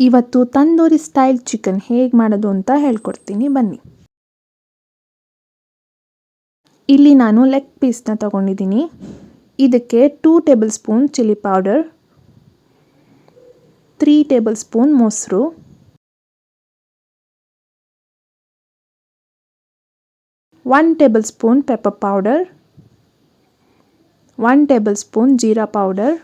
ಇವತ್ತು tandoori style chicken ಹೇಗೆ ಮಾಡೋದು ಅಂತ ಹೇಳ್ಕೊಡ್ತೀನಿ ಬನ್ನಿ. ಇಲ್ಲಿ ನಾನು ಲೆಗ್ ಪೀಸ್ನ ತಗೊಂಡಿದ್ದೀನಿ. ಇದಕ್ಕೆ 2 table spoon chilli powder, 3 table spoon ಮೊಸರು, 1 table spoon pepper powder, 1 table spoon jeera powder,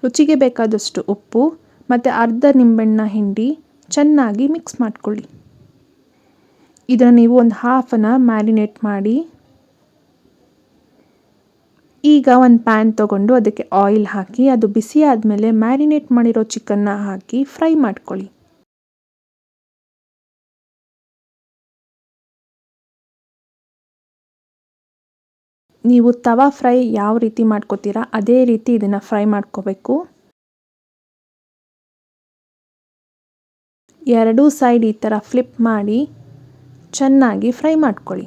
ರುಚಿಗೆ ಬೇಕಾದಷ್ಟು ಉಪ್ಪು ಮತ್ತು ಅರ್ಧ ನಿಂಬೆಹಣ್ಣ ಹಿಂಡಿ ಚೆನ್ನಾಗಿ ಮಿಕ್ಸ್ ಮಾಡ್ಕೊಳ್ಳಿ. ಇದನ್ನು ನೀವು ಒಂದು ಹಾಫ್ ಅನ್ ಅವರ್ ಮ್ಯಾರಿನೇಟ್ ಮಾಡಿ. ಈಗ ಒಂದು ಪ್ಯಾನ್ ತೊಗೊಂಡು ಅದಕ್ಕೆ ಆಯಿಲ್ ಹಾಕಿ ಅದು ಬಿಸಿ ಆದಮೇಲೆ ಮ್ಯಾರಿನೇಟ್ ಮಾಡಿರೋ ಚಿಕನ್ನ ಹಾಕಿ ಫ್ರೈ ಮಾಡ್ಕೊಳ್ಳಿ. ನೀವು ತವಾ ಫ್ರೈ ಯಾವ ರೀತಿ ಮಾಡ್ಕೋತೀರಾ ಅದೇ ರೀತಿ ಇದನ್ನು ಫ್ರೈ ಮಾಡ್ಕೋಬೇಕು. ಎರಡೂ ಸೈಡ್ ಈ ಥರ ಫ್ಲಿಪ್ ಮಾಡಿ ಚೆನ್ನಾಗಿ ಫ್ರೈ ಮಾಡ್ಕೊಳ್ಳಿ.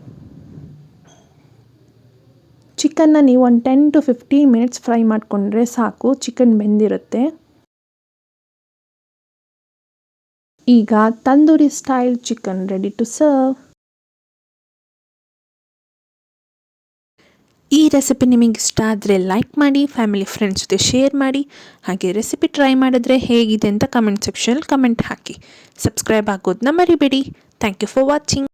ಚಿಕನ್ನ ನೀವು ಒಂದು 10 to 15 ಮಿನಿಟ್ಸ್ ಫ್ರೈ ಮಾಡಿಕೊಂಡ್ರೆ ಸಾಕು, ಚಿಕನ್ ಬೆಂದಿರುತ್ತೆ. ಈಗ tandoori style chicken ready to serve. ಈ ರೆಸಿಪಿ ನಿಮಗೆ ಇಷ್ಟ ಆದರೆ ಲೈಕ್ ಮಾಡಿ, ಫ್ಯಾಮಿಲಿ ಫ್ರೆಂಡ್ಸ್ ಜೊತೆ ಶೇರ್ ಮಾಡಿ. ಹಾಗೆ ರೆಸಿಪಿ ಟ್ರೈ ಮಾಡಿದ್ರೆ ಹೇಗಿದೆ ಅಂತ ಕಮೆಂಟ್ ಸೆಕ್ಷನಲ್ಲಿ ಕಮೆಂಟ್ ಹಾಕಿ. ಸಬ್ಸ್ಕ್ರೈಬ್ ಆಗೋದನ್ನ ಮರಿಬೇಡಿ. Thank you for watching.